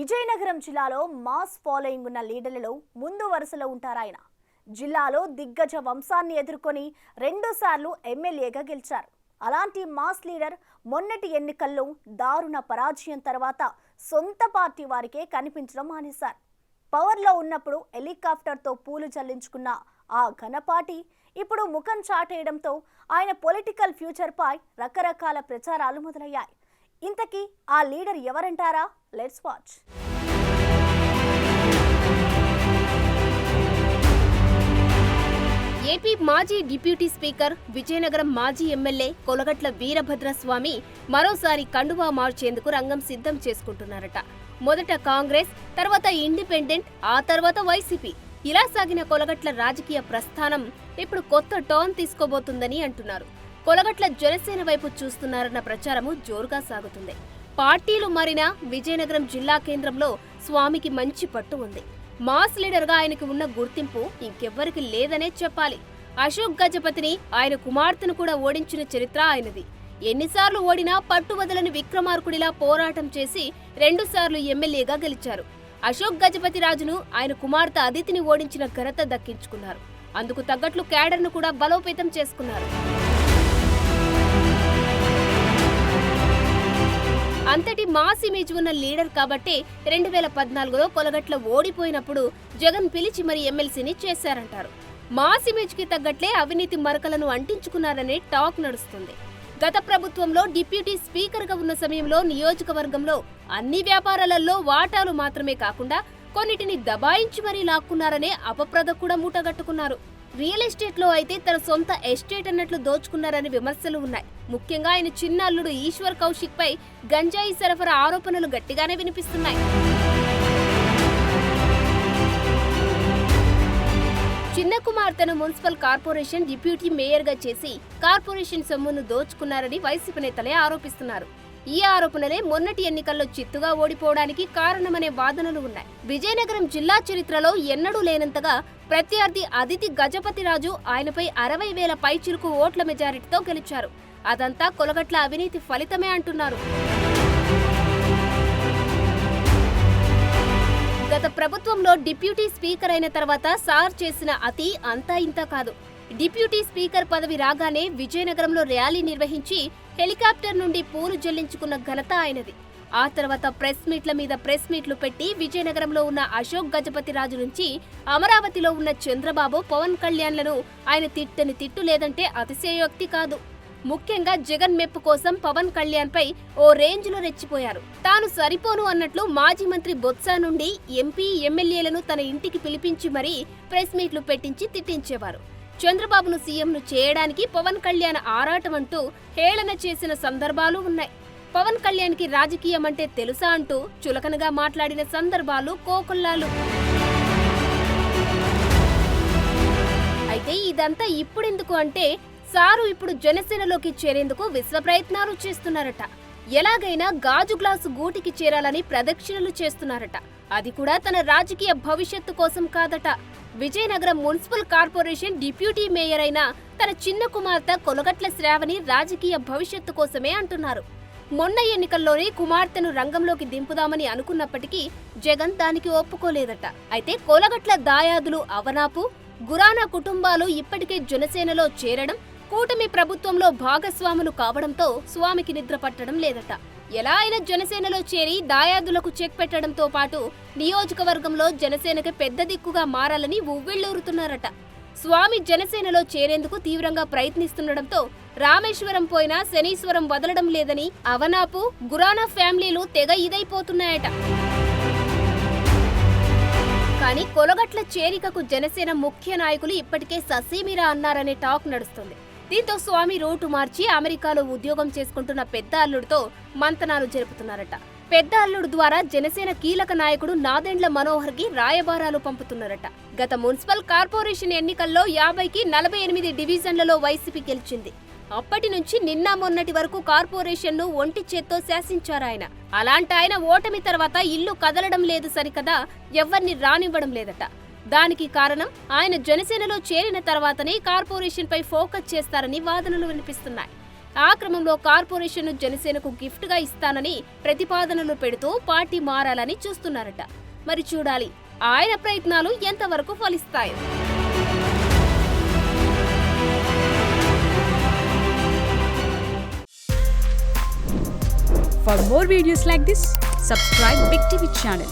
విజయనగరం జిల్లాలో mass following ఉన్న లీడర్లలో ముందు వరుసలో ఉంటారాయన. జిల్లాలో దిగ్గజ వంశాన్ని ఎదుర్కొని 2 సార్లు ఎమ్మెల్యేగా గెలిచారు. అలాంటి మాస్ లీడర్ మొన్నటి ఎన్నికల్లో దారుణ పరాజయం తర్వాత సొంత పార్టీ వారికే కనిపించడం మానేశారు. పవర్లో ఉన్నప్పుడు హెలికాప్టర్తో పూలు చల్లించుకున్న ఆ ఘనపాటి ఇప్పుడు ముఖం చాటేయడంతో ఆయన పొలిటికల్ ఫ్యూచర్పై రకరకాల ప్రచారాలు మొదలయ్యాయి. ఇంతకీ ఆ లీడర్ ఎవరంటారా? Let's watch. ఏపీ మాజీ డిప్యూటీ స్పీకర్, విజయనగరం మాజీ ఎమ్మెల్యే కొలగట్ల వీరభద్రస్వామి మరోసారి కండువా మార్చేందుకు రంగం సిద్ధం చేసుకుంటున్నారట. మొదట కాంగ్రెస్, తర్వాత ఇండిపెండెంట్, ఆ తర్వాత వైసీపీ, ఇలా సాగిన కొలగట్ల రాజకీయ ప్రస్థానం ఇప్పుడు కొత్త టర్న్ తీసుకోబోతుందని అంటున్నారు. కొలగట్ల జనసేన వైపు చూస్తున్నారన్న ప్రచారము జోరుగా సాగుతుంది. పార్టీలు మారినా విజయనగరం జిల్లా కేంద్రంలో స్వామికి మంచి పట్టు ఉంది. మాస్ లీడర్గా ఆయనకు ఉన్న గుర్తింపు ఇంకెవ్వరికి లేదనే చెప్పాలి. అశోక్ గజపతిని, ఆయన కుమార్తెను కూడా ఓడించిన చరిత్ర ఆయనది. ఎన్నిసార్లు ఓడినా పట్టువదలని విక్రమార్కుడిలా పోరాటం చేసి 2 సార్లు ఎమ్మెల్యేగా గెలిచారు. అశోక్ గజపతి రాజును, ఆయన కుమార్తె అదితిని ఓడించిన ఘనత దక్కించుకున్నారు. అందుకు తగ్గట్లు క్యాడర్ను కూడా బలోపేతం చేసుకున్నారు. అంతటి మాస్ ఇమేజ్ ఉన్న లీడర్ కాబట్టే 2014లో కొలగట్ల ఓడిపోయినప్పుడు జగన్ పిలిచి మరి ఎమ్మెల్సీని చేశారంటారు. మాస్ ఇమేజ్ కి తగ్గట్లే అవినీతి మరకలను అంటించుకున్నారనే టాక్ నడుస్తుంది. గత ప్రభుత్వంలో డిప్యూటీ స్పీకర్ గా ఉన్న సమయంలో నియోజకవర్గంలో అన్ని వ్యాపారాలలో వాటాలు మాత్రమే కాకుండా కొన్నిటిని దబాయించి మరీ లాక్కున్నారనే అపప్రద కూడా మూటగట్టుకున్నారు. రియల్ ఎస్టేట్ లో అయితే తన సొంత ఎస్టేట్ అన్నట్లు దోచుకున్నారనే విమర్శలు ఉన్నాయి. ముఖ్యంగా ఆయన చిన్న అల్లుడు ఈశ్వర్ కౌశిక్ పై గంజాయి సరఫరా ఆరోపణలు గట్టిగానే వినిపిస్తున్నాయి. చిన్న కుమార్తెను మున్సిపల్ కార్పొరేషన్ డిప్యూటీ మేయర్ గా చేసి కార్పొరేషన్ సొమ్మును దోచుకున్నారని వైసీపీ నేతలే ఆరోపిస్తున్నారు. ఈ ఆరోపణలే మొన్నటి ఎన్నికల్లో చిత్తుగా ఓడిపోవడానికి కారణమనే వాదనలు ఉన్నాయి. విజయనగరం జిల్లా చరిత్రలో ఎన్నడూ లేనంతగా ప్రత్యర్థి అదితి గజపతిరాజు ఆయనపై 60,000 పైచిలుకు ఓట్ల మెజారిటీతో గెలిచారు. అదంతా కొలగట్ల అవినీతి ఫలితమే అంటున్నారు. గత ప్రభుత్వంలో డిప్యూటీ స్పీకర్ అయిన తర్వాత సార్ చేసిన అతి అంతా ఇంతా కాదు. డిప్యూటీ స్పీకర్ పదవి రాగానే విజయనగరంలో ర్యాలీ నిర్వహించి హెలికాప్టర్ నుండి పూలు జల్లించుకున్న ఘనత ఆయనది. ఆ తర్వాత ప్రెస్ మీట్ల మీద ప్రెస్ మీట్లు పెట్టి విజయనగరంలో ఉన్న అశోక్ గజపతి రాజు నుంచి అమరావతిలో ఉన్న చంద్రబాబు, పవన్ కళ్యాణ్లను ఆయన తిట్టని తిట్టు లేదంటే అతిశయోక్తి కాదు. ముఖ్యంగా జగన్ మెప్పు కోసం పవన్ కళ్యాణ్ పై ఓ రేంజ్ లో రెచ్చిపోయారు. తాను సరిపోను అన్నట్లు మాజీ మంత్రి బొత్స నుండి ఎంపీ, ఎమ్మెల్యేలను తన ఇంటికి పిలిపించి మరీ ప్రెస్ మీట్లు పెట్టించి తిట్టించేవారు. చంద్రబాబును సీఎంను చేయడానికి పవన్ కళ్యాణ్ ఆరాటం అంటూ హేళన చేసిన సందర్భాలు ఉన్నాయి. పవన్ కళ్యాణ్కి రాజకీయం అంటే తెలుసా అంటూ చులకనగా మాట్లాడిన సందర్భాలు కోకొల్లాలు. అయితే ఇదంతా ఇప్పుడెందుకు అంటే సారు ఇప్పుడు జనసేనలోకి చేరేందుకు విశ్వ ప్రయత్నాలు చేస్తున్నారట. ఎలాగైనా గాజు గ్లాసు గూటికి చేరాలని ప్రదక్షిణలు చేస్తున్నారట. అది కూడా తన రాజకీయ భవిష్యత్తు కోసం కాదట. Vizianagaram municipal corporation deputy mayor అయిన తన చిన్న కుమార్తె కొలగట్ల శ్రావణి రాజకీయ భవిష్యత్తు కోసమే అంటున్నారు. మొన్న ఎన్నికల్లోనే కుమార్తెను రంగంలోకి దింపుదామని అనుకున్నప్పటికీ జగన్ దానికి ఒప్పుకోలేదట. అయితే కొలగట్ల దాయాదులు అవనాపు, గురానా కుటుంబాలు ఇప్పటికే జనసేనలో చేరడం, కూటమి ప్రభుత్వంలో భాగస్వాములు కావడంతో స్వామికి నిద్ర పట్టడం లేదట. ఎలా అయినా జనసేనలో చేరి దాయాదులకు చెక్ పెట్టడంతో పాటు నియోజకవర్గంలో జనసేనకి పెద్ద దిక్కుగా మారాలని ఉవ్విళ్లూరుతున్నారట. స్వామి జనసేనలో చేరేందుకు తీవ్రంగా ప్రయత్నిస్తుండటంతో రామేశ్వరం పోయినా శనీశ్వరం వదలడం లేదని అవనాపు, గురానా ఫ్యామిలీలు తెగ ఇదైపోతున్నాయట. కానీ కొలగట్ల చేరికకు జనసేన ముఖ్య నాయకులు ఇప్పటికే ససీమిరా అన్నారనే టాక్ నడుస్తుంది. దీంతో స్వామి రూటు మార్చి అమెరికాలో ఉద్యోగం చేసుకుంటున్న పెద్ద అల్లుడితో మంతనాలు జరుపుతున్నారట. పెద్ద అల్లుడు ద్వారా జనసేన కీలక నాయకుడు నాదెండ్ల మనోహర్ కి రాయబారాలు పంపుతున్నారట. గత మున్సిపల్ కార్పొరేషన్ ఎన్నికల్లో 50కి 48 డివిజన్లలో వైసీపీ గెలిచింది. అప్పటి నుంచి నిన్న మొన్నటి వరకు కార్పొరేషన్ ను ఒంటి చేత్తో శాసించారాయన. అలాంటి ఆయన ఓటమి తర్వాత ఇల్లు కదలడం లేదు సరికదా, ఎవ్వర్ని రానివ్వడం లేదట. దానికి కారణం ఆయన జనసేనలో చేరిన తర్వాతనే కార్పొరేషన్ పై ఫోకస్ చేస్తారని వాదనలు వినిపిస్తున్నాయి. ఆ క్రమంలో కార్పొరేషన్ను జనసేనకు గిఫ్ట్గా ఇస్తానని ప్రతిపాదనలు పెడుతూ పార్టీ మారాలని చూస్తున్నారట. మరి చూడాలి ఆయన ప్రయత్నాలు ఎంతవరకు ఫలిస్తాయో. For more videos like this, subscribe Big TV channel.